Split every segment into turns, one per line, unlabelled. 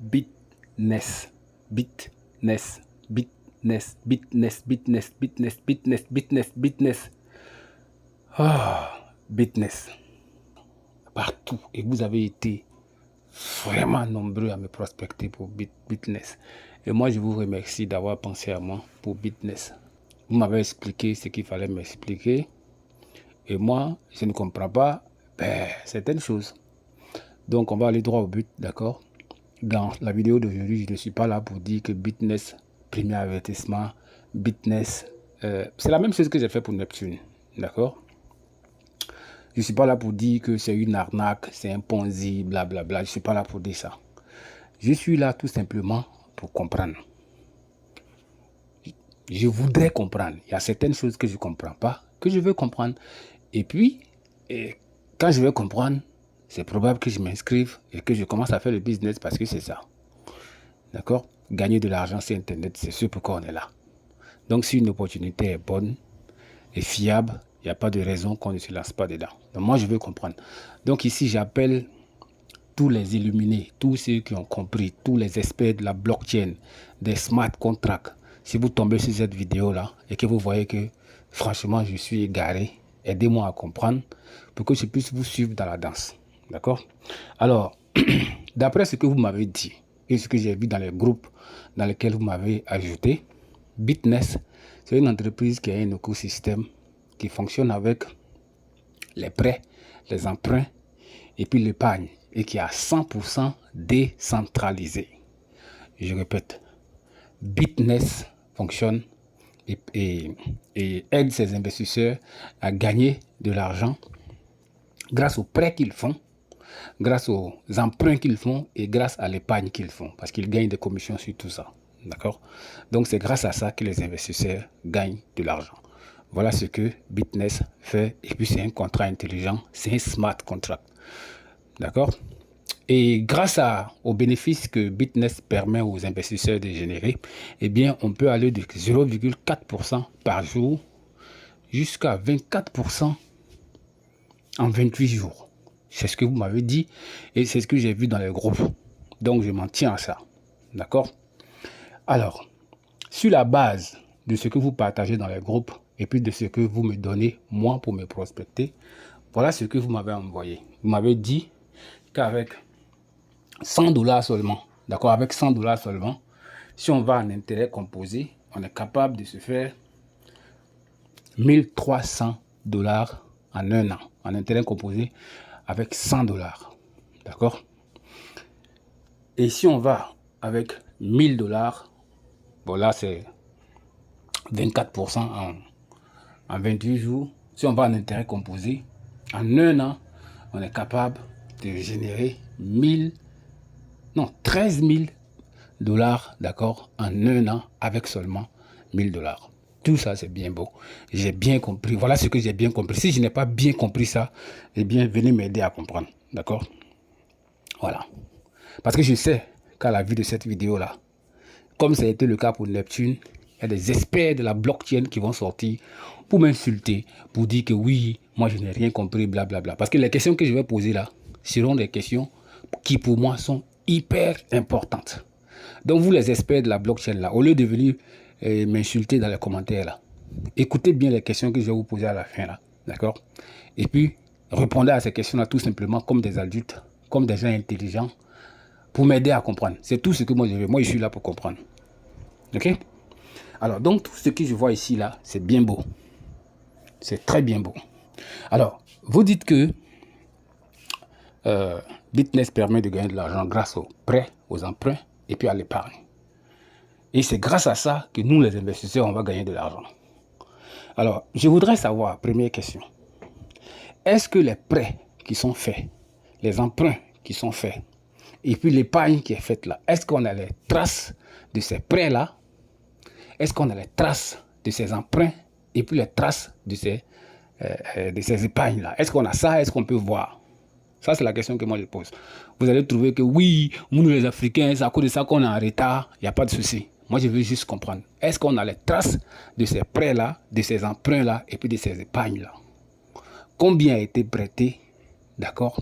Bitness, Bitness, Bitness, Bitness, Bitness, Bitness, Bitness, Bitness, Bitness. Ah, Bitness. Partout. Et vous avez été vraiment nombreux à me prospecter pour Bitness. Et moi, je vous remercie d'avoir pensé à moi pour Bitness. Vous m'avez expliqué ce qu'il fallait m'expliquer. Et moi, je ne comprends pas certaines choses. Donc, on va aller droit au but, d'accord? Dans la vidéo d'aujourd'hui, je ne suis pas là pour dire que Bitness, premier avertissement, Bitness, c'est la même chose que j'ai fait pour Neptune, d'accord? Je ne suis pas là pour dire que c'est une arnaque, c'est un Ponzi, blablabla. Je ne suis pas là pour dire ça. Je suis là tout simplement pour comprendre. Je voudrais comprendre. Il y a certaines choses que je ne comprends pas, que je veux comprendre. Et puis, quand je veux comprendre, c'est probable que je m'inscrive et que je commence à faire le business parce que c'est ça. D'accord? Gagner de l'argent sur Internet, c'est ce pourquoi on est là. Donc, si une opportunité est bonne et fiable, il n'y a pas de raison qu'on ne se lance pas dedans. Donc, moi, je veux comprendre. Donc, ici, j'appelle tous les illuminés, tous ceux qui ont compris, tous les experts de la blockchain, des smart contracts. Si vous tombez sur cette vidéo-là et que vous voyez que, franchement, je suis égaré, aidez-moi à comprendre pour que je puisse vous suivre dans la danse. D'accord? Alors, d'après ce que vous m'avez dit et ce que j'ai vu dans les groupes dans lesquels vous m'avez ajouté, Bitness, c'est une entreprise qui a un écosystème qui fonctionne avec les prêts, les emprunts et puis l'épargne et qui est à 100% décentralisé. Je répète, Bitness fonctionne et aide ses investisseurs à gagner de l'argent grâce aux prêts qu'ils font, grâce aux emprunts qu'ils font et grâce à l'épargne qu'ils font, parce qu'ils gagnent des commissions sur tout ça. D'accord? Donc, c'est grâce à ça que les investisseurs gagnent de l'argent. Voilà ce que Bitness fait. Et puis, c'est un contrat intelligent. C'est un smart contract. D'accord? Et grâce aux bénéfices que Bitness permet aux investisseurs de générer, eh bien, on peut aller de 0,4% par jour jusqu'à 24% en 28 jours. C'est ce que vous m'avez dit et c'est ce que j'ai vu dans les groupes. Donc, je m'en tiens à ça. D'accord? Alors, sur la base de ce que vous partagez dans les groupes et puis de ce que vous me donnez, moi, pour me prospecter, voilà ce que vous m'avez envoyé. Vous m'avez dit qu'avec 100 $ seulement, d'accord, avec 100 $ seulement, si on va en intérêt composé, on est capable de se faire 1300 $ en un an, en intérêt composé avec 100 $, d'accord? Et si on va avec 1000 $, bon là c'est 24% en 28 jours. Si on va en intérêt composé, en un an, on est capable de générer 13 000 $, d'accord, en un an avec seulement 1000 $. Tout ça, c'est bien beau. J'ai bien compris. Voilà ce que j'ai bien compris. Si je n'ai pas bien compris ça, eh bien, venez m'aider à comprendre. D'accord? Voilà. Parce que je sais qu'à la vue de cette vidéo-là, comme ça a été le cas pour Neptune, il y a des experts de la blockchain qui vont sortir pour m'insulter, pour dire que oui, moi je n'ai rien compris, blablabla. Parce que les questions que je vais poser là seront des questions qui pour moi sont hyper importantes. Donc vous les experts de la blockchain là, au lieu de venir m'insulter dans les commentaires là, écoutez bien les questions que je vais vous poser à la fin là, d'accord? Et puis répondez à ces questions là tout simplement comme des adultes, comme des gens intelligents, pour m'aider à comprendre. C'est tout ce que moi je veux. Moi je suis là pour comprendre. Ok? Alors donc tout ce que je vois ici là, c'est bien beau. C'est très bien beau. Alors, vous dites que Bitness permet de gagner de l'argent grâce aux prêts, aux emprunts et puis à l'épargne. Et c'est grâce à ça que nous, les investisseurs, on va gagner de l'argent. Alors, je voudrais savoir, première question, est-ce que les prêts qui sont faits, les emprunts qui sont faits, et puis l'épargne qui est faite là, est-ce qu'on a les traces de ces prêts-là? Est-ce qu'on a les traces de ces emprunts et puis les traces de ces épargnes-là? Est-ce qu'on a ça? Est-ce qu'on peut voir? Ça, c'est la question que moi je pose. Vous allez trouver que oui, nous les Africains, c'est à cause de ça qu'on est en retard. Il n'y a pas de souci. Moi, je veux juste comprendre. Est-ce qu'on a les traces de ces prêts-là, de ces emprunts-là et puis de ces épargnes-là? Combien a été prêté, d'accord?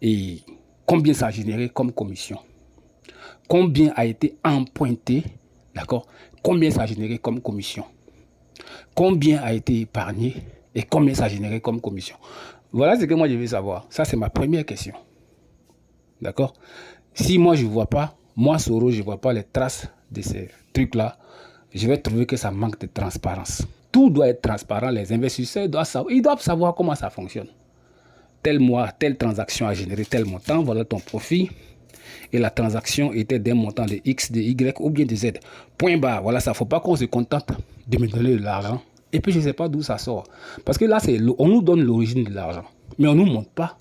Et combien ça a généré comme commission? combien a été emprunté, d'accord, combien ça a généré comme commission, combien a été épargné et combien ça a généré comme commission. Voilà ce que moi je veux savoir. Ça, c'est ma première question. D'accord? Si moi je ne vois pas, moi Soro, je ne vois pas les traces de ces trucs-là, je vais trouver que ça manque de transparence. Tout doit être transparent. Les investisseurs ils doivent savoir comment ça fonctionne. Tel mois, telle transaction a généré tel montant, voilà ton profit. Et la transaction était d'un montant de X, de Y ou bien de Z. Point barre. Voilà, ça ne faut pas qu'on se contente de me donner de l'argent. Et puis, je ne sais pas d'où ça sort. Parce que là, on nous donne l'origine de l'argent. Mais on ne nous montre pas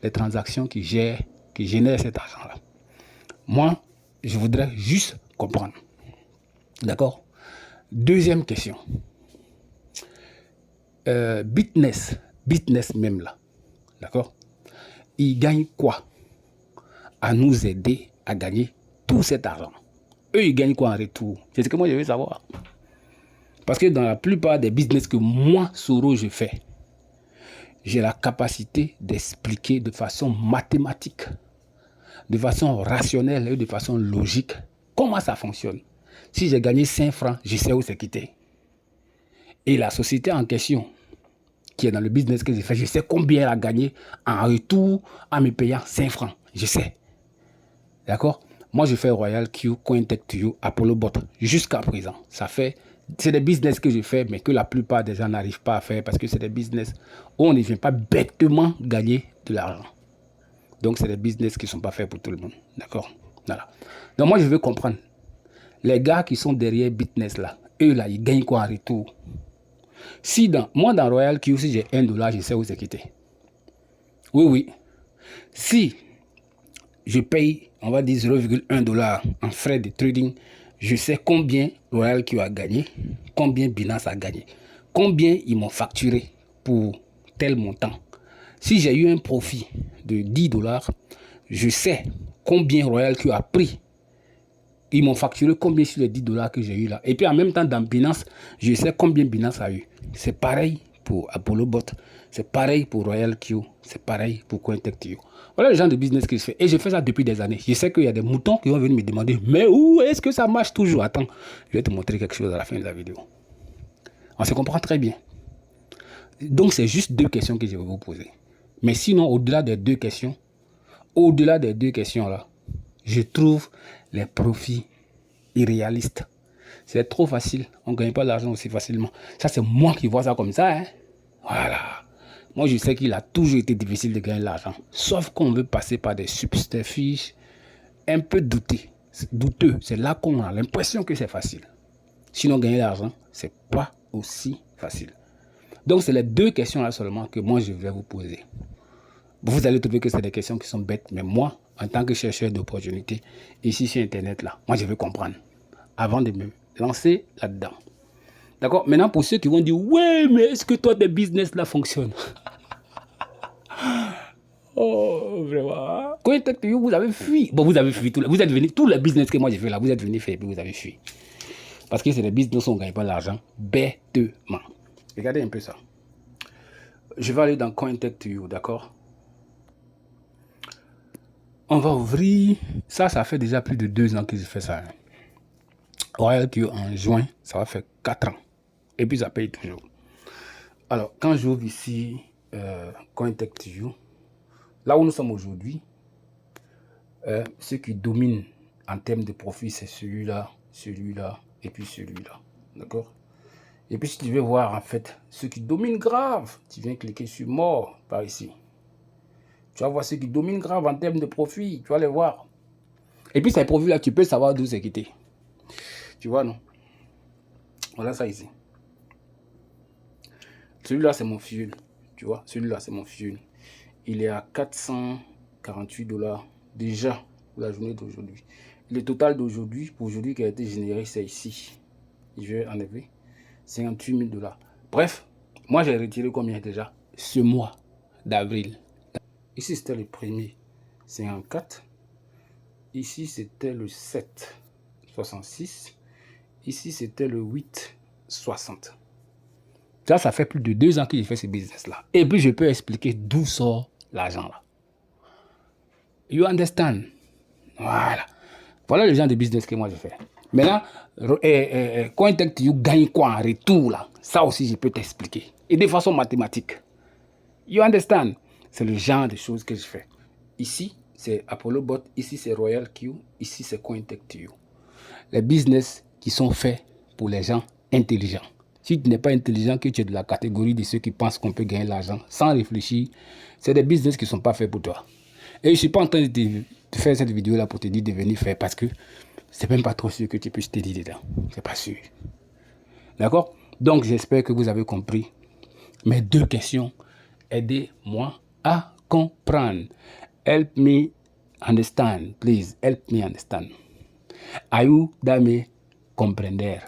les transactions qui génèrent cet argent-là. Moi, je voudrais juste comprendre. D'accord? Deuxième question. Bitness même là. D'accord? Ils gagnent quoi à nous aider à gagner tout cet argent? Eux, ils gagnent quoi en retour? C'est ce que moi, je veux savoir. Parce que dans la plupart des business que moi, Soro, je fais, j'ai la capacité d'expliquer de façon mathématique, de façon rationnelle et de façon logique comment ça fonctionne. Si j'ai gagné 5 francs, je sais où c'est quitté. Et la société en question, qui est dans le business que j'ai fait, je sais combien elle a gagné en retour en me payant 5 francs. Je sais. D'accord? Moi, je fais Royal Q, Cointech2You, Apollo Bot. Jusqu'à présent, c'est des business que je fais, mais que la plupart des gens n'arrivent pas à faire parce que c'est des business où on ne vient pas bêtement gagner de l'argent. Donc, c'est des business qui ne sont pas faits pour tout le monde. D'accord? Voilà. Donc, moi, je veux comprendre. Les gars qui sont derrière Bitness, là, eux, là, ils gagnent quoi en retour? Moi, dans Royal Q, si j'ai $1, je sais où c'est quitté. Oui. Si je paye, on va dire $0,1 en frais de trading, je sais combien Royal Q a gagné, combien Binance a gagné, combien ils m'ont facturé pour tel montant. Si j'ai eu un profit de $10, je sais combien Royal Q a pris. Ils m'ont facturé combien sur les $10 que j'ai eu là. Et puis en même temps, dans Binance, je sais combien Binance a eu. C'est pareil pour Apollo Bot, c'est pareil pour Royal Q, c'est pareil pour Cointech2You. Voilà le genre de business que je fais. Et je fais ça depuis des années. Je sais qu'il y a des moutons qui vont venir me demander, mais où est-ce que ça marche toujours? Attends, je vais te montrer quelque chose à la fin de la vidéo. On se comprend très bien. Donc, c'est juste 2 questions que je vais vous poser. Mais sinon, au-delà des 2 questions, là, je trouve les profits irréalistes. C'est trop facile. On ne gagne pas l'argent aussi facilement. Ça, c'est moi qui vois ça comme ça. Hein? Voilà. Moi, je sais qu'il a toujours été difficile de gagner l'argent. Sauf qu'on veut passer par des subterfuges un peu douteux. C'est là qu'on a l'impression que c'est facile. Sinon, gagner l'argent, c'est pas aussi facile. Donc, c'est les 2 questions là seulement que moi, je vais vous poser. Vous allez trouver que c'est des questions qui sont bêtes. Mais moi, en tant que chercheur d'opportunités, ici sur Internet, là, moi, je veux comprendre. Avant de me lancer là-dedans. D'accord? Maintenant, pour ceux qui vont dire, ouais, mais est-ce que toi, tes business là fonctionnent? Oh, vraiment. Cointech2You, vous avez fui. Bon, vous avez fui. Vous êtes venu, tous les business que moi j'ai fait là, vous êtes venu faire et puis vous avez fui. Parce que c'est des business où on ne gagne pas l'argent bêtement. Regardez un peu ça. Je vais aller dans Cointech2You, d'accord? On va ouvrir. Ça fait déjà plus de 2 ans que je fais ça. Hein. Royal Q en juin, ça va faire 4 ans. Et puis ça paye toujours. Alors, quand j'ouvre ici Cointech2You, là où nous sommes aujourd'hui, ce qui domine en termes de profit, c'est celui-là, et puis celui-là. D'accord? Et puis si tu veux voir en fait ce qui domine grave, tu viens cliquer sur mort par ici. Tu vas voir ce qui domine grave en termes de profit, tu vas les voir. Et puis ces profits-là, tu peux savoir d'où c'est quitté. Tu vois, non? Voilà ça ici. Celui-là, c'est mon fuel. Tu vois, celui-là, c'est mon fuel. Il est à $448 déjà pour la journée d'aujourd'hui. Le total d'aujourd'hui, pour aujourd'hui, qui a été généré, c'est ici. Je vais enlever $58 000. Bref, moi, j'ai retiré combien déjà? Ce mois d'avril. Ici, c'était le premier, 54. Ici, c'était le 7, 66. Ici, c'était le 8, 60. Ça fait plus de 2 ans que j'ai fait ce business-là. Et puis, je peux expliquer d'où sort l'argent là. You understand? Voilà. Voilà le genre de business que moi je fais. Maintenant, CoinTech, gagne quoi en retour là? Ça aussi, je peux t'expliquer. Et de façon mathématique. You understand? C'est le genre de choses que je fais. Ici, c'est Apollo Bot. Ici, c'est Royal Q. Ici, c'est CoinTech. Les business qui sont faits pour les gens intelligents. Si tu n'es pas intelligent, que tu es de la catégorie de ceux qui pensent qu'on peut gagner l'argent sans réfléchir, c'est des business qui ne sont pas faits pour toi. Et je ne suis pas en train de faire cette vidéo-là pour te dire de venir faire parce que c'est même pas trop sûr que tu puisses t'aider dedans. C'est pas sûr. D'accord? Donc, j'espère que vous avez compris mes 2 questions. Aidez-moi à comprendre. Help me understand. Please, help me understand. Ayúdame comprender.